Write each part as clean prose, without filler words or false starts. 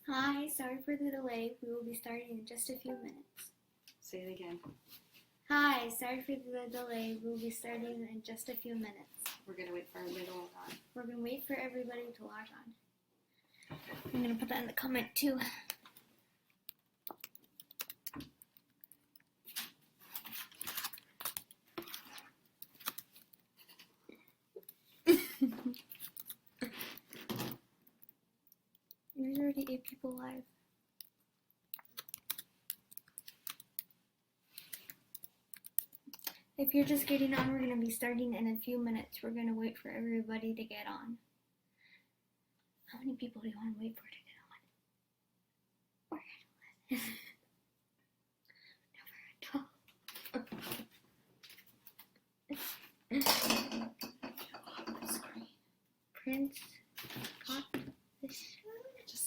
Hi, sorry for the delay. We will be starting in just a few minutes. Say it again. Hi, sorry for the delay. We will be starting in just a few minutes. We're going to wait for everybody to log on. We're going to wait for everybody to log on. I'm going to put that in the comment too. There's already 8 people live. If you're just getting on, we're going to be starting in a few minutes. We're going to wait for everybody to get on. How many people do you want to wait for to get on?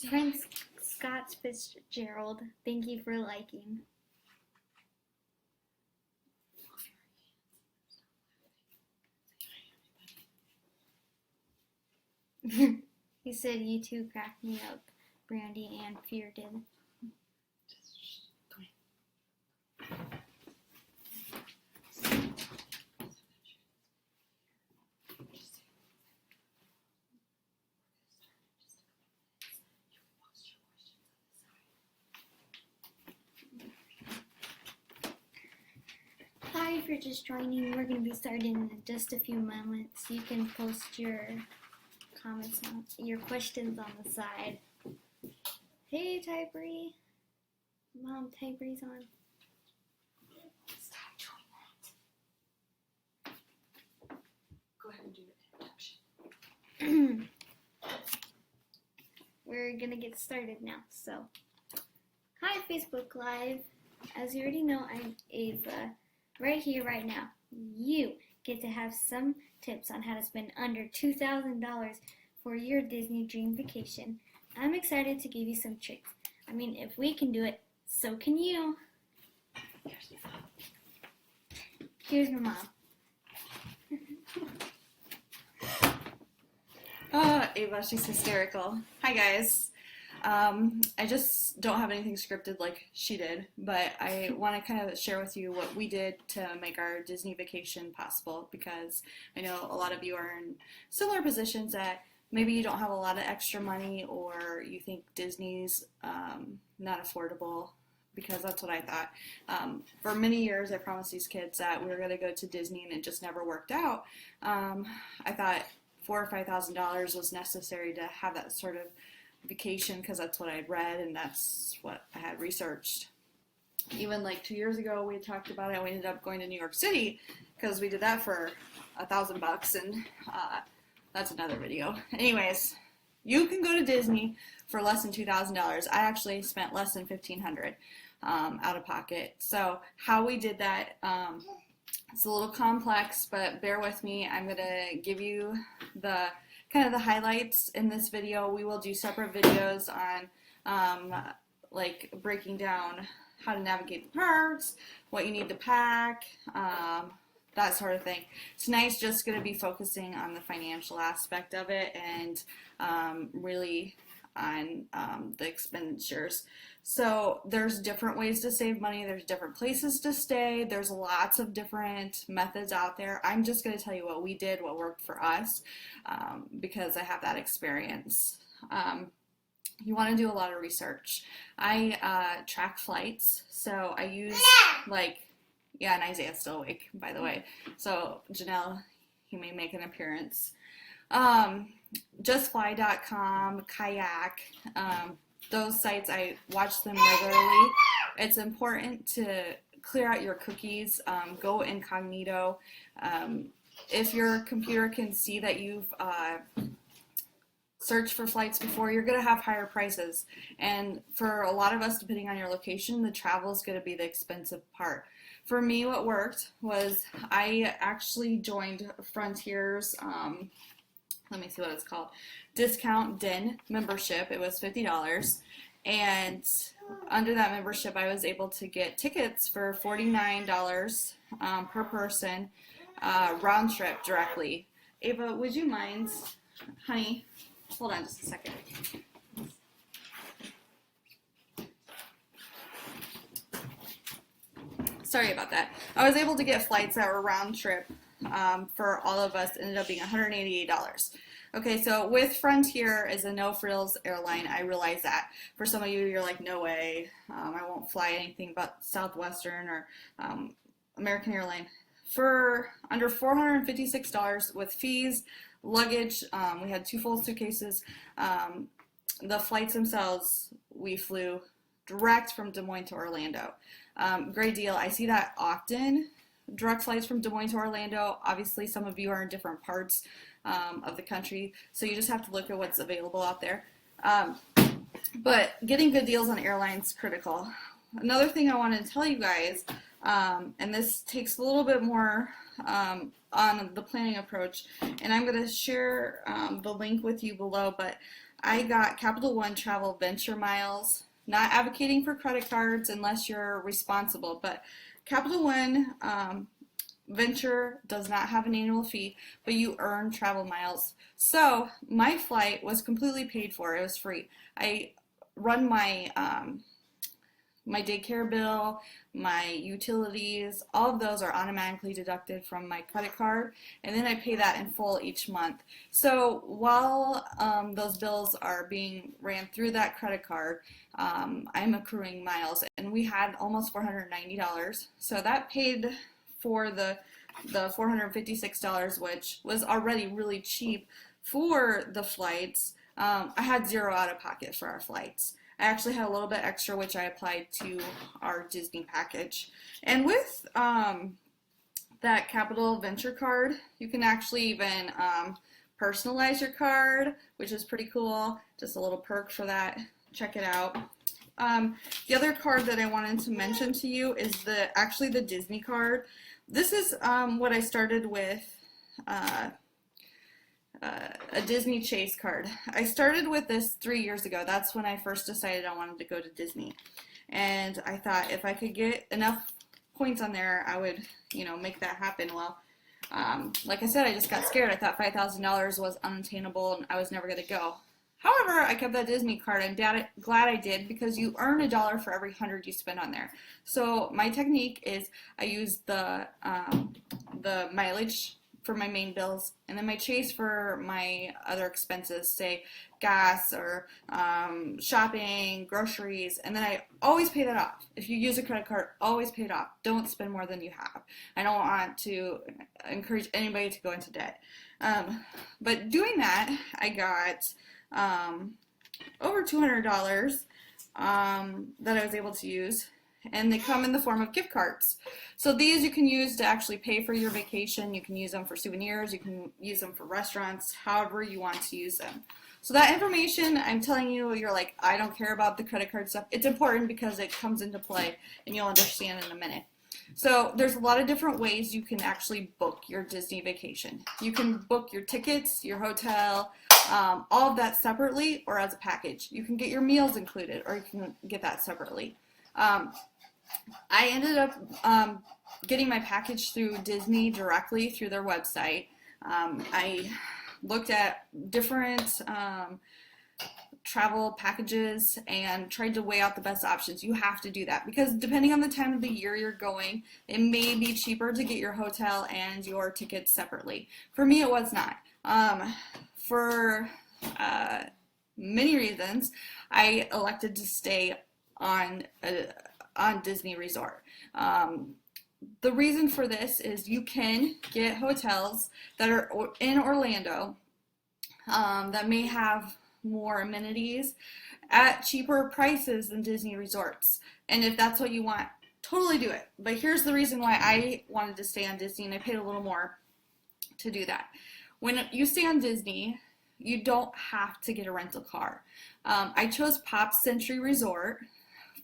Prince Scott Fitzgerald, thank you for liking. He said you two cracked me up, Brandy and Fear did. Hi, if you're just joining, we're going to be starting in just a few moments. You can post your comments on your questions on the side. Hey, Tybree. Mom, Tybree's on. Stop doing that. Go ahead and do your introduction. We're going to get started now. So, hi, Facebook Live. As you already know, I'm Ava. Right here, right now, you get to have some tips on how to spend under $2,000 for your Disney dream vacation. I'm excited to give you some tricks. I mean, if we can do it, so can you. Here's my mom. Oh, Ava, she's hysterical. Hi, guys. I just don't have anything scripted like she did, but I want to kind of share with you what we did to make our Disney vacation possible, because I know a lot of you are in similar positions that maybe you don't have a lot of extra money, or you think Disney's not affordable, because that's what I thought. For many years, I promised these kids that we were going to go to Disney, and it just never worked out. I thought $4,000 or $5,000 was necessary to have that sort of vacation, because that's what I'd read and that's what I had researched. Even like 2 years ago, we talked about it. We ended up going to New York City because we did that for $1,000, and that's another video. Anyways, you can go to Disney for less than $2,000. I actually spent less than $1,500 out of pocket. So how we did that, it's a little complex, but bear with me. I'm gonna give you the kind of the highlights in this video. We will do separate videos on like breaking down how to navigate the parks, what you need to pack, that sort of thing. Tonight's just going to be focusing on the financial aspect of it, and really on the expenditures. So there's different ways to save money, there's different places to stay, there's lots of different methods out there. I'm just going to tell you what we did, what worked for us, because I have that experience. You want to do a lot of research. I track flights, so I use and Isaiah's still awake, by the way. So Janelle, he may make an appearance. JustFly.com, Kayak, those sites, I watch them regularly. It's important to clear out your cookies, go incognito. If your computer can see that you've searched for flights before, you're going to have higher prices. And for a lot of us, depending on your location, the travel is going to be the expensive part. For me, what worked was I actually joined Frontier's, let me see what it's called, Discount Den membership. It was $50, and under that membership I was able to get tickets for $49 per person, round trip directly. Ava, would you mind, honey, hold on just a second. sorry about that. I was able to get flights that were round trip for all of us. Ended up being $188. Okay, so with Frontier as a no-frills airline, I realize that. For some of you, you're like, no way, I won't fly anything but Southwestern or American Airline. For under $456 with fees, luggage, we had 2 full suitcases. The flights themselves, we flew direct from Des Moines to Orlando. Great deal. I see that often. Direct flights from Des Moines to Orlando. Obviously, some of you are in different parts of the country, so you just have to look at what's available out there. But getting good deals on airlines is critical. Another thing I wanted to tell you guys, and this takes a little bit more on the planning approach, and I'm going to share the link with you below, but I got Capital One Travel Venture Miles. Not advocating for credit cards unless you're responsible, but Capital One Venture does not have an annual fee, but you earn travel miles. So my flight was completely paid for. It was free. I run my my daycare bill, my utilities, all of those are automatically deducted from my credit card, and then I pay that in full each month. So while those bills are being ran through that credit card, I'm accruing miles, and we had almost $490. So that paid for the $456, which was already really cheap for the flights. I had zero out of pocket for our flights. I actually had a little bit extra, which I applied to our Disney package. And with that Capital Venture card, you can actually even personalize your card, which is pretty cool. Just a little perk for that. Check it out. The other card that I wanted to mention to you is actually the Disney card. This is what I started with. A Disney Chase card. I started with this 3 years ago. That's when I first decided I wanted to go to Disney. And I thought if I could get enough points on there, I would, make that happen. Well, like I said, I just got scared. I thought $5,000 was unattainable and I was never going to go. However, I kept that Disney card. I'm glad I did, because you earn $1 for every 100 you spend on there. So my technique is I use the mileage for my main bills, and then my Chase for my other expenses, say gas or shopping, groceries, and then I always pay that off. If you use a credit card, always pay it off. Don't spend more than you have. I don't want to encourage anybody to go into debt. But doing that, I got over $200 that I was able to use, and they come in the form of gift cards. So these you can use to actually pay for your vacation. You can use them for souvenirs. You can use them for restaurants, however you want to use them. So that information, I'm telling you, you're like, I don't care about the credit card stuff. It's important because it comes into play, and you'll understand in a minute. So there's a lot of different ways you can actually book your Disney vacation. You can book your tickets, your hotel, all of that separately or as a package. You can get your meals included, or you can get that separately. I ended up getting my package through Disney directly through their website. I looked at different travel packages and tried to weigh out the best options. You have to do that because depending on the time of the year you're going, it may be cheaper to get your hotel and your tickets separately. For me, it was not. For many reasons, I elected to stay on Disney Resort. The reason for this is you can get hotels that are in Orlando that may have more amenities at cheaper prices than Disney resorts. And if that's what you want, totally do it. But here's the reason why I wanted to stay on Disney, and I paid a little more to do that. When you stay on Disney, you don't have to get a rental car. I chose Pop Century Resort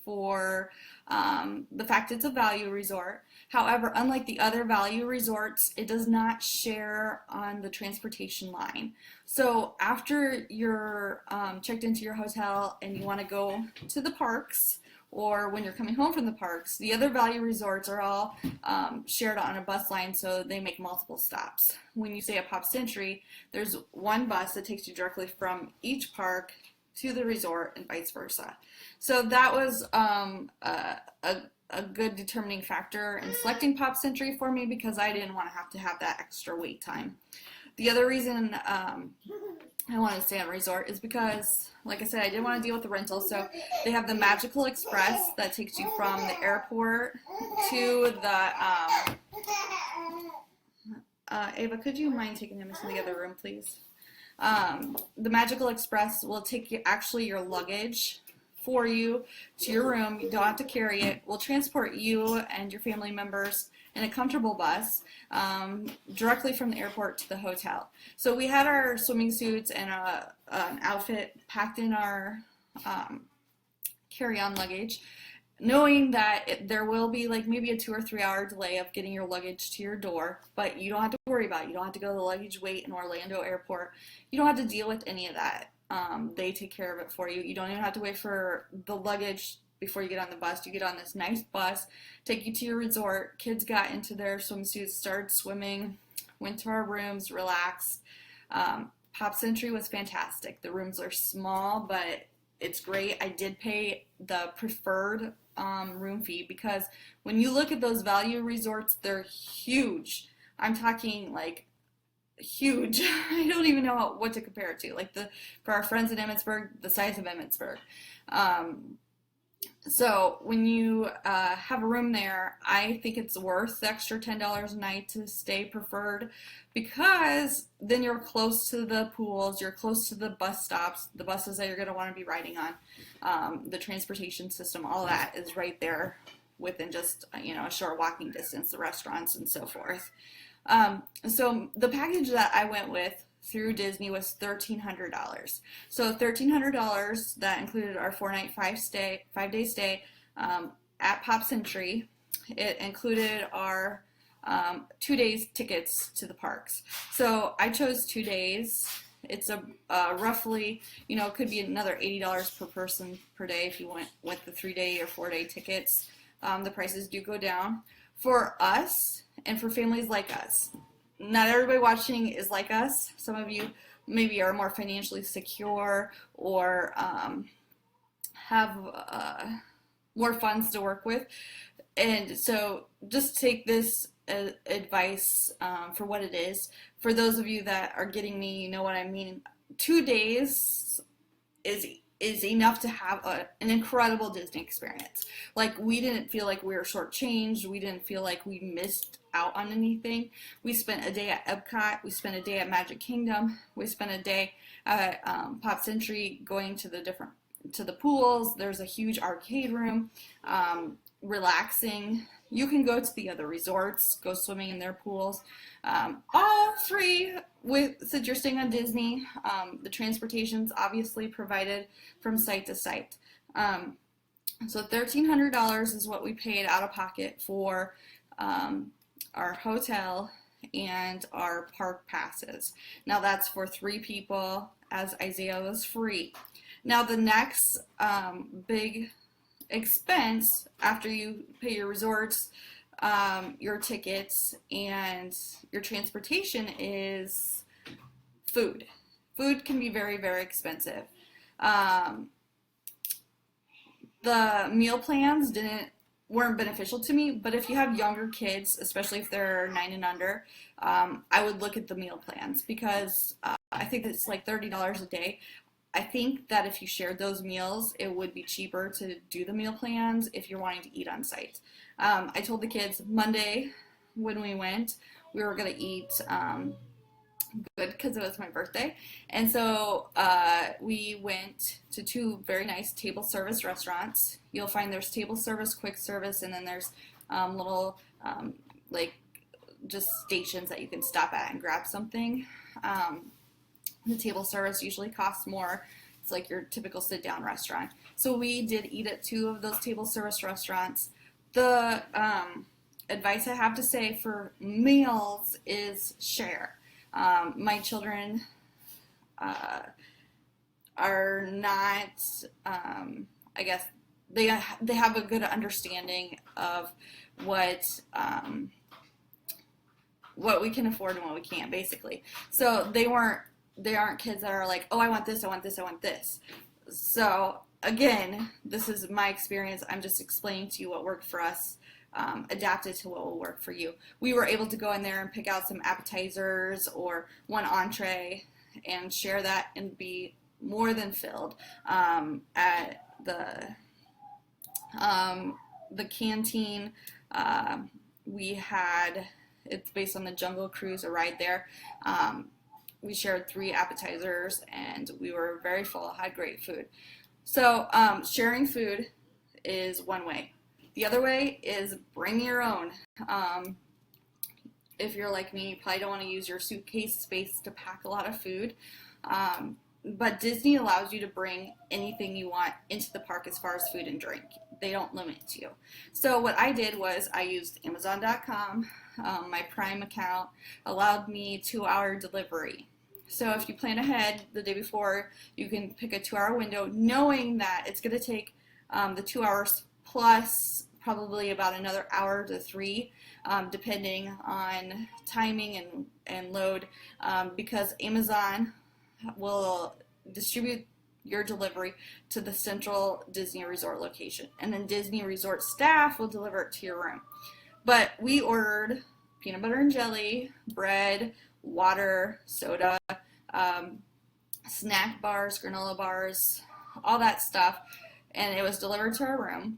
for the fact it's a value resort. However, unlike the other value resorts, it does not share on the transportation line. So after you're checked into your hotel and you want to go to the parks, or when you're coming home from the parks, the other value resorts are all shared on a bus line, so they make multiple stops. When you stay at Pop Century, there's one bus that takes you directly from each park to the resort and vice versa. So that was a good determining factor in selecting Pop Century for me, because I didn't want to have that extra wait time. The other reason I wanted to stay at a resort is because, like I said, I didn't want to deal with the rental. So they have the Magical Express that takes you from the airport to the Ava, could you mind taking him into the other room, please? The Magical Express will take you, actually, your luggage for you to your room. You don't have to carry it. We'll transport you and your family members in a comfortable bus directly from the airport to the hotel. So we had our swimming suits and an outfit packed in our carry-on luggage, knowing that there will be like maybe a 2 or 3 hour delay of getting your luggage to your door, but you don't have to worry about it. You don't have to go to the luggage wait in Orlando airport. You don't have to deal with any of that. They take care of it for you. You don't even have to wait for the luggage before you get on the bus. You get on this nice bus, take you to your resort. Kids got into their swimsuits, started swimming, went to our rooms, relaxed. Pop Century was fantastic. The rooms are small, but it's great. I did pay the preferred room fee, because when you look at those value resorts, they're huge. I'm talking like huge. I don't even know what to compare it to. Like for our friends in Emmitsburg, the size of Emmitsburg. So when you have a room there, I think it's worth the extra $10 a night to stay preferred, because then you're close to the pools, you're close to the bus stops, the buses that you're going to want to be riding on, the transportation system, all that is right there within just a short walking distance, the restaurants and so forth. So the package that I went with through Disney was $1,300. So $1,300, that included our 4-night, 5-day stay at Pop Century. It included our 2 days tickets to the parks. So I chose 2 days. It's a roughly, it could be another $80 per person per day if you went with the 3-day or 4-day tickets. The prices do go down. For us and for families like us, not everybody watching is like us. Some of you maybe are more financially secure or have more funds to work with. And so just take this advice for what it is. For those of you that are getting me, you know what I mean. 2 days is enough to have an incredible Disney experience. Like, we didn't feel like we were shortchanged. We didn't feel like we missed out on anything. We spent a day at Epcot. We spent a day at Magic Kingdom. We spent a day at Pop Century going to the pools. There's a huge arcade room, relaxing. You can go to the other resorts, go swimming in their pools. All free since you're staying on Disney. The transportation's obviously provided from site to site. So $1,300 is what we paid out of pocket for our hotel and our park passes. Now that's for 3 people, as Isaiah was free. Now the next big expense after you pay your resorts, your tickets, and your transportation is food. Food can be very, very expensive. The meal plans weren't beneficial to me, but if you have younger kids, especially if they're 9 and under, I would look at the meal plans, because I think it's like $30 a day. I think that if you shared those meals, it would be cheaper to do the meal plans if you're wanting to eat on site. I told the kids Monday when we went, we were going to eat good because it was my birthday. And so we went to 2 very nice table service restaurants. You'll find there's table service, quick service, and then there's little like just stations that you can stop at and grab something. The table service usually costs more. It's like your typical sit-down restaurant. So we did eat at 2 of those table service restaurants. The advice I have to say for meals is share. My children are not, I guess, they have a good understanding of what we can afford and what we can't, basically. So they aren't kids that are like, oh, I want this, I want this, I want this. So again, this is my experience. I'm just explaining to you what worked for us, adapted to what will work for you. We were able to go in there and pick out some appetizers or one entree and share that and be more than filled. At the canteen, we had, it's based on the Jungle Cruise, a ride there. We shared 3 appetizers and we were very full, had great food. So sharing food is one way. The other way is bring your own. If you're like me, you probably don't want to use your suitcase space to pack a lot of food. But Disney allows you to bring anything you want into the park as far as food and drink. They don't limit you. So what I did was I used Amazon.com. My Prime account allowed me 2-hour delivery. So if you plan ahead the day before, you can pick a 2-hour window knowing that it's going to take the 2 hours plus probably about another hour to 3, depending on timing and load, because Amazon will distribute your delivery to the central Disney Resort location, and then Disney Resort staff will deliver it to your room. But we ordered peanut butter and jelly, bread, water, soda, snack bars, granola bars, all that stuff, and it was delivered to our room.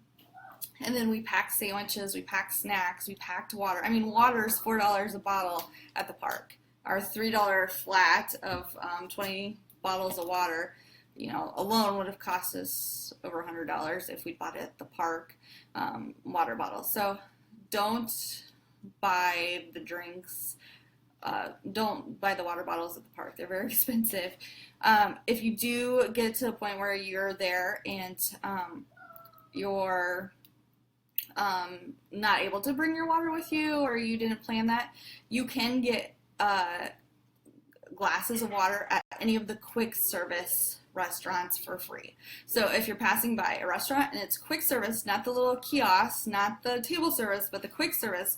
And then we packed sandwiches, we packed snacks, we packed water. I mean, water is $4 a bottle at the park. Our $3 flat of 20 bottles of water, alone would have cost us over $100 if we bought it at the park, water bottles. So don't buy the drinks. Don't buy the water bottles at the park. They're very expensive. If you do get to a point where you're there and you're not able to bring your water with you, or you didn't plan that, you can get glasses of water at any of the quick service restaurants for free. So if you're passing by a restaurant and it's quick service, not the little kiosk, not the table service, but the quick service,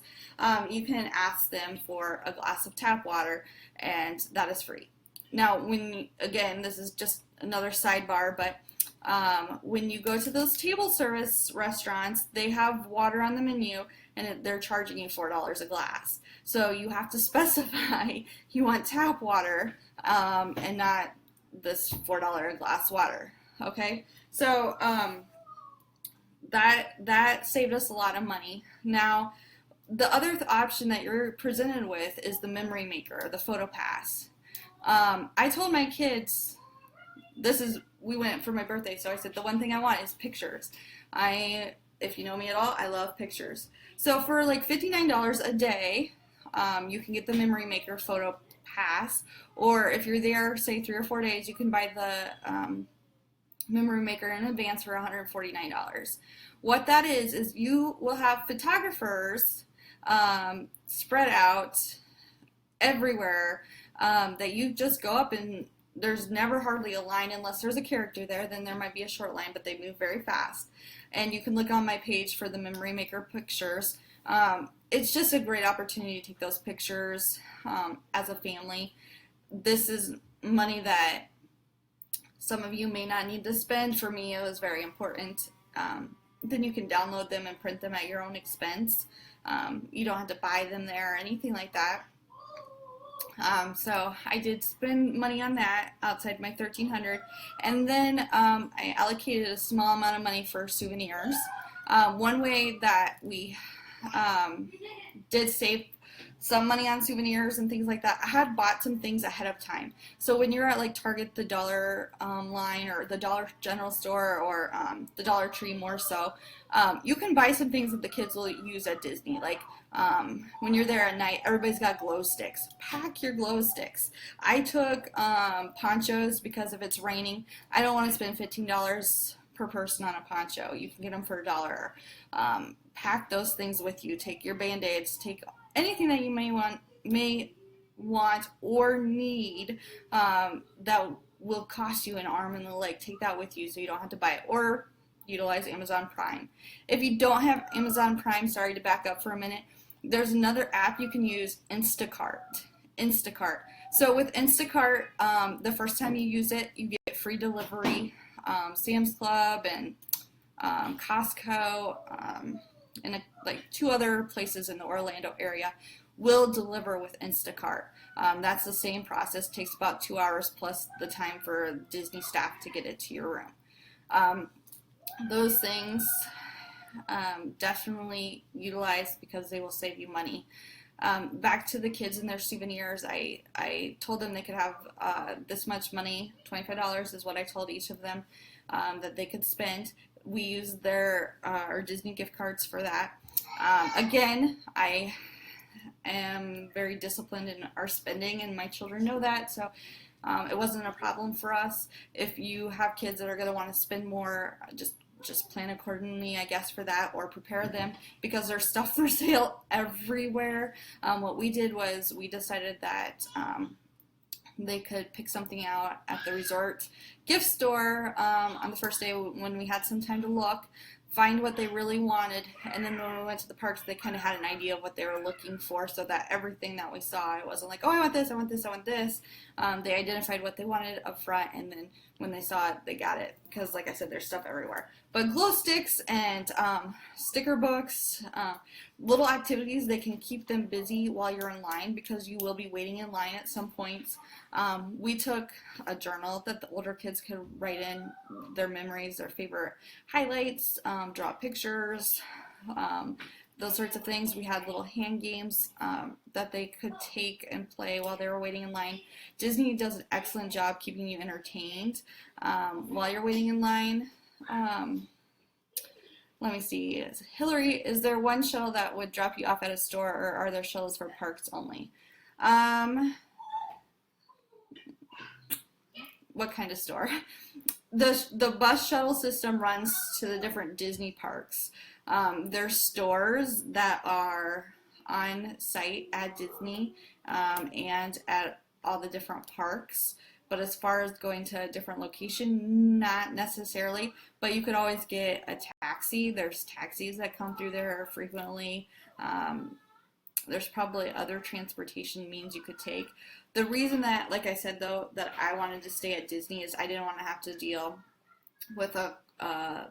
you can ask them for a glass of tap water, and that is free. Now, again, this is just another sidebar, but when you go to those table service restaurants, they have water on the menu and they're charging you $4 a glass. So you have to specify you want tap water and not this $4 a glass water. Okay, so that saved us a lot of money. Now, the other option that you're presented with is the memory maker, the PhotoPass. I told my kids, we went for my birthday, so I said the one thing I want is pictures. If you know me at all, I love pictures. So for like $59 a day, you can get the memory maker PhotoPass, or if you're there, say 3 or 4 days, you can buy the memory maker in advance for $149. What that is you will have photographers spread out everywhere that you just go up and there's never hardly a line unless there's a character there. Then there might be a short line, but they move very fast. And you can look on my page for the memory maker pictures. It's just a great opportunity to take those pictures as a family. This is money that some of you may not need to spend. For me, it was very important. Then you can download them and print them at your own expense. You don't have to buy them there or anything like that. So I did spend money on that outside my $1,300, and then I allocated a small amount of money for souvenirs. One way that we did save some money on souvenirs and things like that, I had bought some things ahead of time. So when you're at like Target, the Dollar line, or the Dollar General store, or the Dollar Tree more so, you can buy some things that the kids will use at Disney. Like when you're there at night, everybody's got glow sticks. Pack your glow sticks. I took ponchos because if it's raining, I don't want to spend $15 per person on a poncho. You can get them for $1. Pack those things with you. Take your Band-Aids. Take anything that you may want or need that will cost you an arm and a leg. Take that with you so you don't have to buy it, or utilize Amazon Prime. If you don't have Amazon Prime, sorry to back up for a minute, there's another app you can use, Instacart. So with Instacart, the first time you use it, you get free delivery Sam's Club and Costco, and like 2 other places in the Orlando area will deliver with Instacart. That's the same process, takes about 2 hours plus the time for Disney staff to get it to your room. Those things definitely utilize because they will save you money. Back to the kids and their souvenirs, I told them they could have this much money, $25 is what I told each of them, that they could spend. We used our Disney gift cards for that. Again, I am very disciplined in our spending, and my children know that, so it wasn't a problem for us. If you have kids that are going to want to spend more, just plan accordingly, I guess, for that, or prepare them, because there's stuff for sale everywhere. What we did was we decided that they could pick something out at the resort gift store on the first day when we had some time to look, find what they really wanted, and then when we went to the parks, they kind of had an idea of what they were looking for, so that everything that we saw, it wasn't like, oh, I want this, I want this, I want this. They identified what they wanted up front, and then when they saw it, they got it, because like I said, there's stuff everywhere. But glow sticks and sticker books, little activities, they can keep them busy while you're in line, because you will be waiting in line at some points. We took a journal that the older kids could write in their memories, their favorite highlights, draw pictures, those sorts of things. We had little hand games that they could take and play while they were waiting in line. Disney does an excellent job keeping you entertained while you're waiting in line. Let me see. Hillary, is there one shuttle that would drop you off at a store, or are there shuttles for parks only? What kind of store? The bus shuttle system runs to the different Disney parks. There's stores that are on site at Disney and at all the different parks. But as far as going to a different location, not necessarily. But you could always get a taxi. There's taxis that come through there frequently. There's probably other transportation means you could take. The reason that, like I said, though, that I wanted to stay at Disney is I didn't want to have to deal with the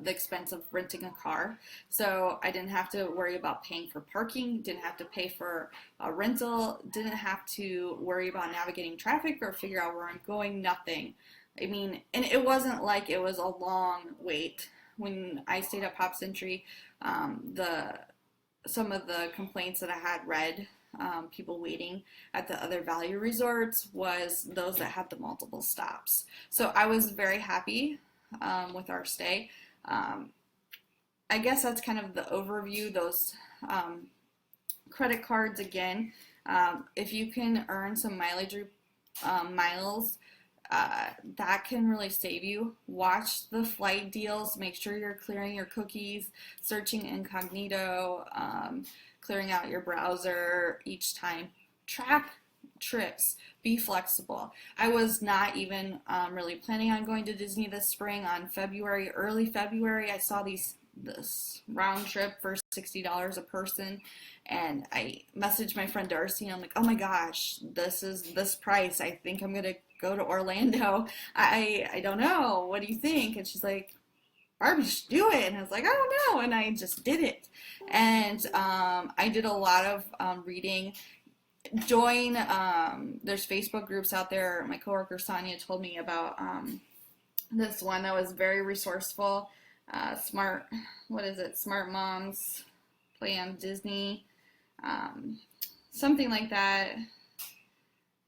expense of renting a car. So I didn't have to worry about paying for parking, didn't have to pay for a rental, didn't have to worry about navigating traffic or figure out where I'm going, nothing. I mean, and it wasn't like it was a long wait. When I stayed at Pop Century, some of the complaints that I had read, people waiting at the other value resorts, was those that had the multiple stops. So I was very happy with our stay. I guess that's kind of the overview. Those credit cards, again, if you can earn some mileage miles, that can really save you. Watch the flight deals, make sure you're clearing your cookies, searching incognito, clearing out your browser each time. Track trips, be flexible. I was not even really planning on going to Disney this spring. On early February, I saw this round trip for $60 a person, and I messaged my friend Darcy, and I'm like, oh my gosh, this is this price. I think I'm gonna go to Orlando. I don't know, what do you think? And she's like, Barbie, you should do it. And I was like, I don't know, and I just did it. And I did a lot of reading. Join, there's Facebook groups out there. My coworker Sonia told me about this one that was very resourceful. Smart Moms Plan Disney, something like that.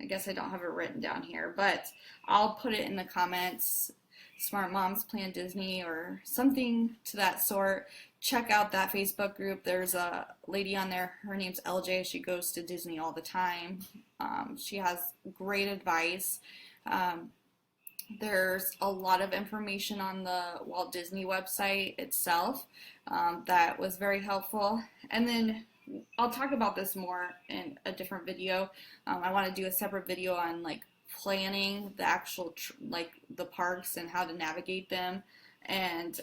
I guess I don't have it written down here, but I'll put it in the comments. Smart Moms Plan Disney or something to that sort. Check out that Facebook group. There's a lady on there. Her name's LJ. She goes to Disney all the time. She has great advice. There's a lot of information on the Walt Disney website itself that was very helpful. And then I'll talk about this more in a different video. I want to do a separate video on like planning the actual the parks and how to navigate them, and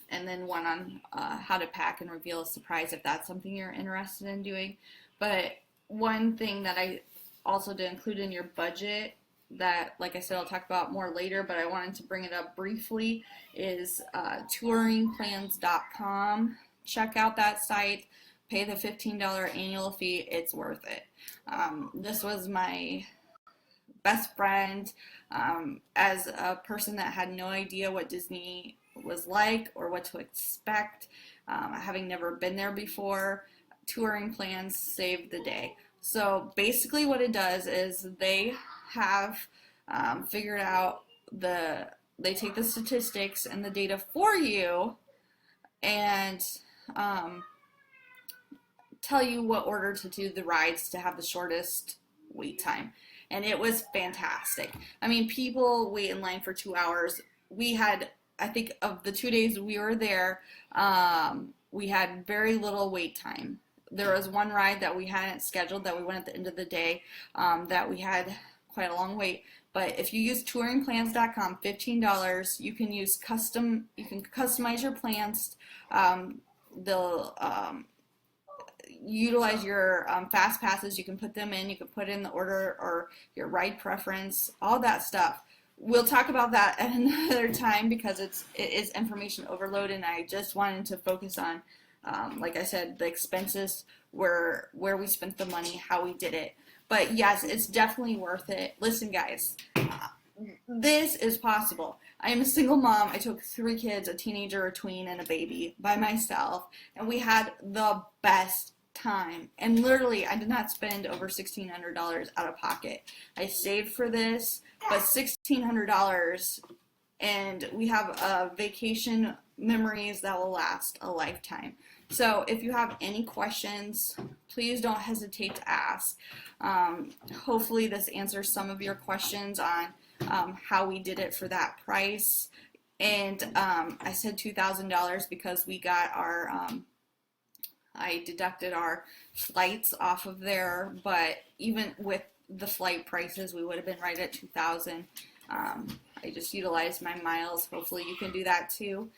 then one on how to pack and reveal a surprise if that's something you're interested in doing. But one thing that I also did include in your budget that, like I said, I'll talk about more later, but I wanted to bring it up briefly, is touringplans.com. Check out that site. Pay the $15 annual fee. It's worth it. This was my best friend, as a person that had no idea what Disney was like or what to expect, having never been there before. Touring Plans saved the day. So basically what it does is they have figured out they take the statistics and the data for you and tell you what order to do the rides to have the shortest wait time. And it was fantastic. I mean, people wait in line for 2 hours. We had, I think, of the 2 days we were there, we had very little wait time. There was one ride that we hadn't scheduled that we went at the end of the day, that we had quite a long wait. But if you use touringplans.com, $15, you can customize your plans. They'll utilize your fast passes. You can put them in. You can put in the order or your ride preference, all that stuff. We'll talk about that at another time because it is information overload, and I just wanted to focus on, like I said, the expenses, where we spent the money, how we did it. But yes, it's definitely worth it. Listen, guys, this is possible. I am a single mom. I took 3 kids, a teenager, a tween, and a baby by myself, and we had the best time. And literally, I did not spend over $1,600 out of pocket. I saved for this, but $1,600, and we have vacation memories that will last a lifetime. So if you have any questions, please don't hesitate to ask. Hopefully this answers some of your questions on how we did it for that price. And I said $2,000 because we got our, I deducted our flights off of there, but even with the flight prices, we would have been right at $2,000. I just utilized my miles. Hopefully you can do that too.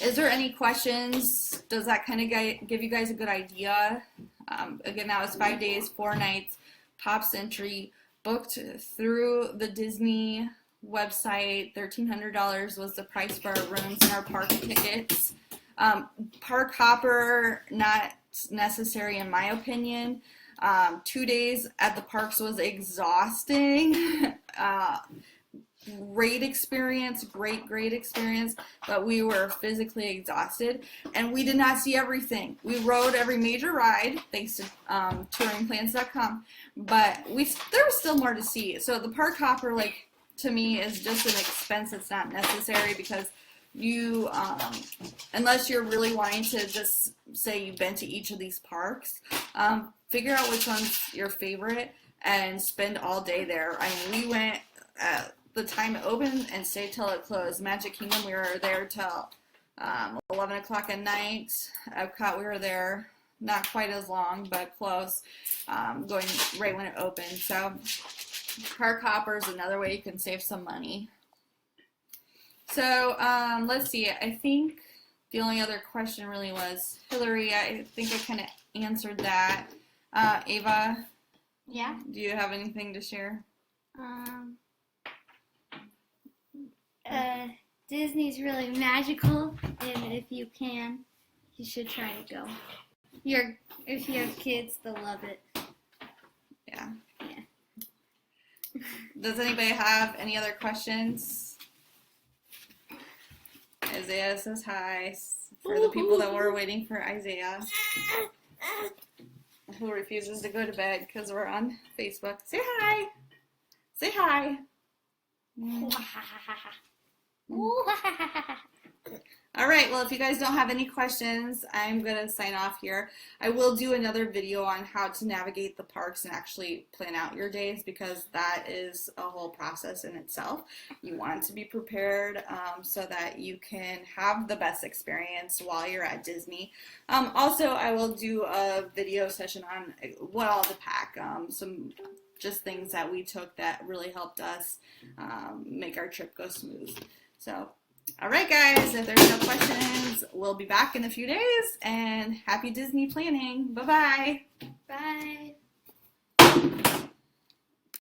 Is there any questions? Does that kind of give you guys a good idea? Again, that was 5 days, 4 nights, Pops entry, booked through the Disney website. $1,300 was the price for our rooms and our park tickets. Park hopper, not necessary in my opinion. 2 days at the parks was exhausting. Great experience, great experience, but we were physically exhausted, and we did not see everything. We rode every major ride, thanks to touringplans.com, but there was still more to see. So the park hopper, like, to me, is just an expense that's not necessary, because you, unless you're really wanting to just say you've been to each of these parks, figure out which one's your favorite and spend all day there. I mean, we went the time it opened and stayed till it closed. Magic Kingdom, we were there till 11 o'clock at night. Epcot, we were there not quite as long, but close, going right when it opened. So park hopper is another way you can save some money. So let's see. I think the only other question really was Hillary. I think I kind of answered that. Ava? Yeah? Do you have anything to share? Disney's really magical, and if you can, you should try to go. If you have kids, they'll love it. Yeah. Does anybody have any other questions? Isaiah says hi for the people that were waiting for Isaiah, who refuses to go to bed because we're on Facebook. Say hi. Say hi. All right, well, if you guys don't have any questions, I'm going to sign off here. I will do another video on how to navigate the parks and actually plan out your days, because that is a whole process in itself. You want to be prepared so that you can have the best experience while you're at Disney. Also, I will do a video session on what all to pack, some just things that we took that really helped us make our trip go smooth. So, all right, guys, if there's no questions, we'll be back in a few days, and happy Disney planning. Bye-bye. Bye.